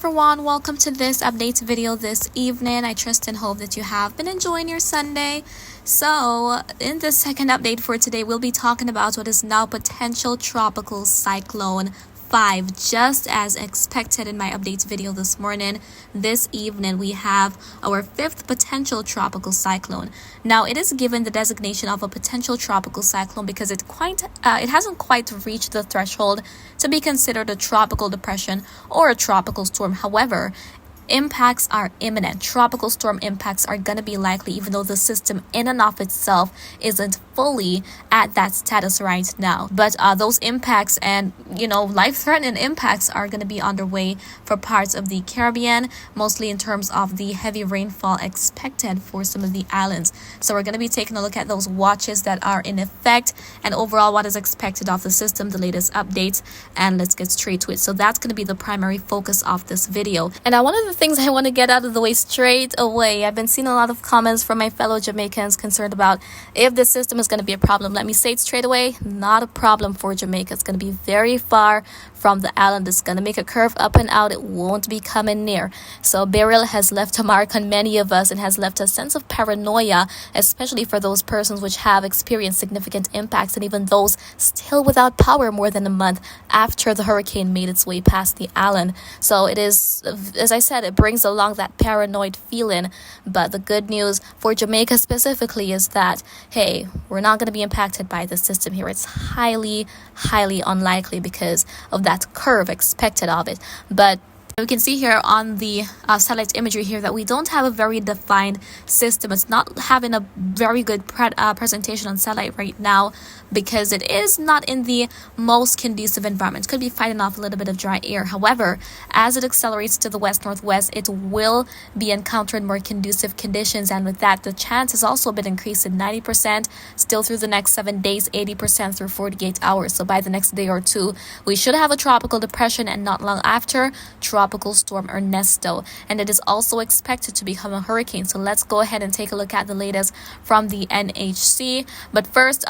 everyone, welcome to this update video this evening. I trust and hope that you have been enjoying your Sunday. So in this second update for today, we'll be talking about what is now potential tropical cyclone 5, just as expected in my updates video this morning. This evening we have our 5th potential tropical cyclone. Now it is given the designation of a potential tropical cyclone because it hasn't quite reached the threshold to be considered a tropical depression or a tropical storm. However, impacts are imminent. Tropical storm impacts are going to be likely, even though the system in and of itself isn't fully at that status right now. But those impacts and, life-threatening impacts are going to be underway for parts of the Caribbean, mostly in terms of the heavy rainfall expected for some of the islands. So we're going to be taking a look at those watches that are in effect and overall what is expected of the system, the latest updates, and let's get straight to it. So that's going to be the primary focus of this video. And one of the things I want to get out of the way straight away, I've been seeing a lot of comments from my fellow Jamaicans concerned about if this system is going to be a problem. Let me say it straight away, not a problem for Jamaica. It's going to be very far from the island. It's going to make a curve up and out. It won't be coming near. So Beryl has left a mark on many of us and has left a sense of paranoia, especially for those persons which have experienced significant impacts and even those still without power more than a month after the hurricane made its way past the island. So it is, as I said, it brings along that paranoid feeling. But the good news for Jamaica specifically is that, hey, we're not going to be impacted by the system here. It's highly unlikely because of that curve expected of it. But we can see here on the satellite imagery here that we don't have a very defined system. It's not having a very good presentation on satellite right now because it is not in the most conducive environment. It could be fighting off a little bit of dry air. However, as it accelerates to the west-northwest, it will be encountering more conducive conditions, and with that, the chance has also been increased to 90% still through the next 7 days, 80% through 48 hours. So by the next day or two, we should have a tropical depression, and not long after, tropical storm Ernesto, and it is also expected to become a hurricane. So let's go ahead and take a look at the latest from the NHC. But first,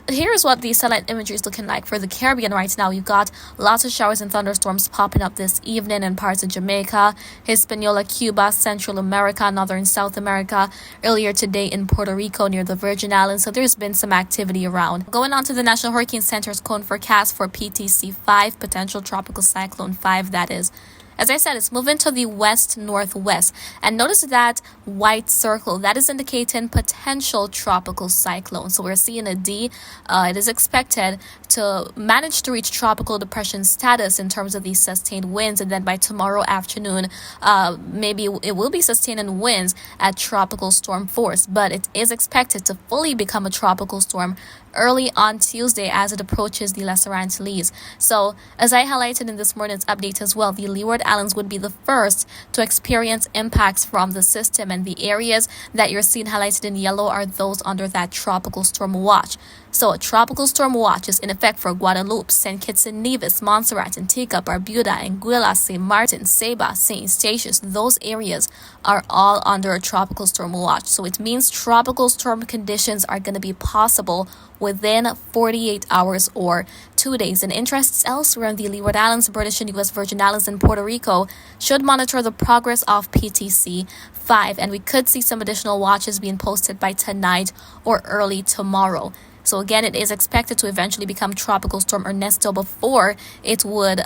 here's what the satellite imagery is looking like for the Caribbean right now. You've got lots of showers and thunderstorms popping up this evening in parts of Jamaica, Hispaniola, Cuba, Central America, Northern South America, earlier today in Puerto Rico near the Virgin Islands. So there's been some activity around. Going on to the National Hurricane Center's cone forecast for PTC 5, potential tropical cyclone 5, that is. As I said, it's moving to the west-northwest. And notice that white circle. That is indicating potential tropical cyclone. So we're seeing a D. It is expected to manage to reach tropical depression status in terms of these sustained winds. And then by tomorrow afternoon, maybe it will be sustaining winds at tropical storm force. But it is expected to fully become a tropical storm early on Tuesday as it approaches the Lesser Antilles. So as I highlighted in this morning's update as well, the Leeward Islands would be the first to experience impacts from the system, and the areas that you're seeing highlighted in yellow are those under that tropical storm watch. So a tropical storm watch is in effect for Guadeloupe, St. Kitts and Nevis, Montserrat, Antigua, Barbuda, Anguilla, St. Martin, Saba, St. Eustatius. Those areas are all under a tropical storm watch. So it means tropical storm conditions are going to be possible within 48 hours or 2 days. And interests elsewhere in the Leeward Islands, British and U.S. Virgin Islands, and Puerto Rico should monitor the progress of PTC 5. And we could see some additional watches being posted by tonight or early tomorrow. So again, it is expected to eventually become Tropical Storm Ernesto before it would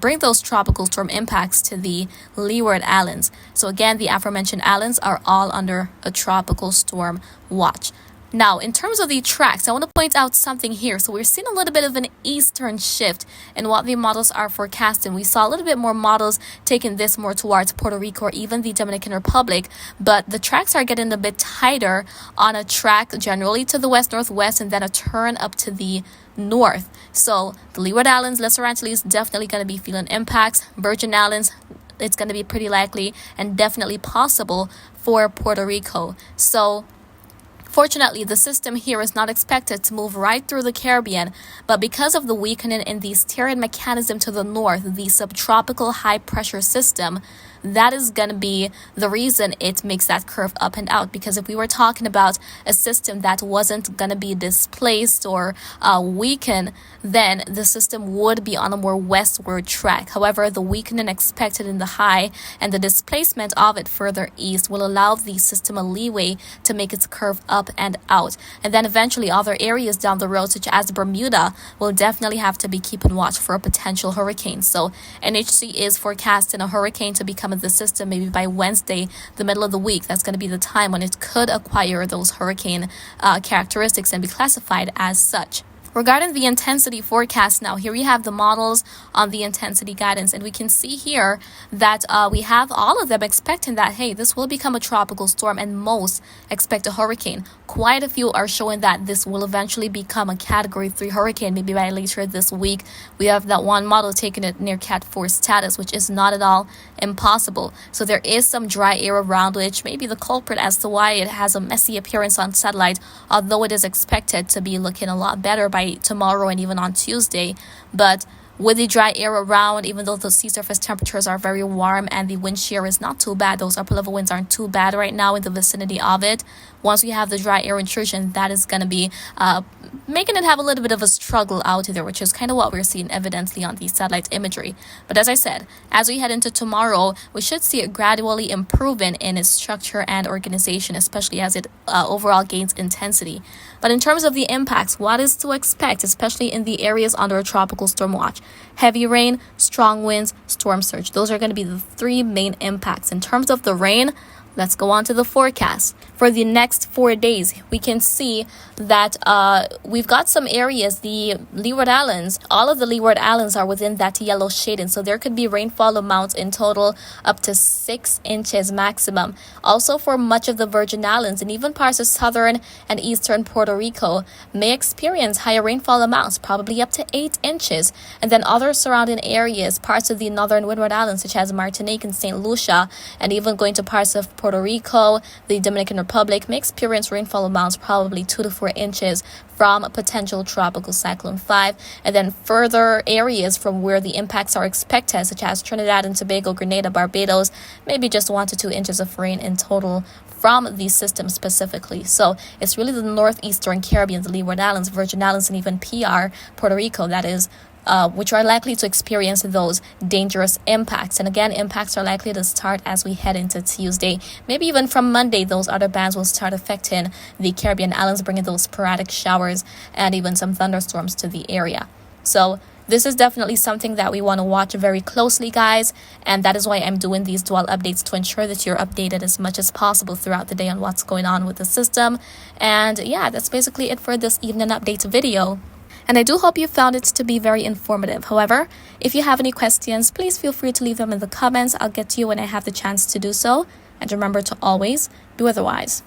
bring those tropical storm impacts to the Leeward Islands. So again, the aforementioned islands are all under a tropical storm watch. Now, in terms of the tracks, I want to point out something here. So we're seeing a little bit of an eastern shift in what the models are forecasting. We saw a little bit more models taking this more towards Puerto Rico or even the Dominican Republic, but the tracks are getting a bit tighter on a track generally to the west-northwest and then a turn up to the north. So the Leeward Islands, Lesser Antilles, definitely going to be feeling impacts. Virgin Islands, it's going to be pretty likely and definitely possible for Puerto Rico. So fortunately, the system here is not expected to move right through the Caribbean, but because of the weakening in the steering mechanism to the north, the subtropical high-pressure system, that is going to be the reason it makes that curve up and out. Because if we were talking about a system that wasn't going to be displaced or weakened, then the system would be on a more westward track. However, the weakening expected in the high and the displacement of it further east will allow the system a leeway to make its curve up and out. And then eventually other areas down the road, such as Bermuda, will definitely have to be keeping watch for a potential hurricane. So NHC is forecasting a hurricane to be coming to the system maybe by Wednesday, the middle of the week. That's going to be the time when it could acquire those hurricane characteristics and be classified as such. Regarding the intensity forecast now, here we have the models on the intensity guidance, and we can see here that we have all of them expecting that, hey, this will become a tropical storm, and most expect a hurricane. Quite a few are showing that this will eventually become a Category 3 hurricane, maybe by later this week. We have that one model taking it near Cat 4 status, which is not at all impossible. So there is some dry air around, which may be the culprit as to why it has a messy appearance on satellite, although it is expected to be looking a lot better by tomorrow and even on Tuesday. But with the dry air around, even though the sea surface temperatures are very warm and the wind shear is not too bad, those upper level winds aren't too bad right now in the vicinity of it. Once we have the dry air intrusion, that is going to be making it have a little bit of a struggle out there, which is kind of what we're seeing evidently on the satellite imagery. But as I said, as we head into tomorrow, we should see it gradually improving in its structure and organization, especially as it overall gains intensity. But in terms of the impacts, what is to expect, especially in the areas under a tropical storm watch? Heavy rain, strong winds, storm surge. Those are going to be the three main impacts. In terms of the rain, let's go on to the forecast. For the next 4 days, we can see that we've got some areas, the Leeward Islands, all of the Leeward Islands are within that yellow shading. So there could be rainfall amounts in total up to 6 inches maximum. Also for much of the Virgin Islands and even parts of southern and eastern Puerto Rico may experience higher rainfall amounts, probably up to 8 inches. And then other surrounding areas, parts of the northern Windward Islands, such as Martinique and St. Lucia, and even going to parts of Puerto Rico, the Dominican Republic, may experience rainfall amounts probably 2 to 4 inches from a potential tropical cyclone 5. And then further areas from where the impacts are expected, such as Trinidad and Tobago, Grenada, Barbados, maybe just 1 to 2 inches of rain in total from the system specifically. So it's really the northeastern Caribbean, the Leeward Islands, Virgin Islands, and even PR, Puerto Rico, that is, which are likely to experience those dangerous impacts. And again, impacts are likely to start as we head into Tuesday. Maybe even from Monday, those other bands will start affecting the Caribbean islands, bringing those sporadic showers and even some thunderstorms to the area. So this is definitely something that we want to watch very closely, guys. And that is why I'm doing these dual updates, to ensure that you're updated as much as possible throughout the day on what's going on with the system. And yeah, that's basically it for this evening update video. And I do hope you found it to be very informative. However, if you have any questions, please feel free to leave them in the comments. I'll get to you when I have the chance to do so. And remember to always be weatherwise.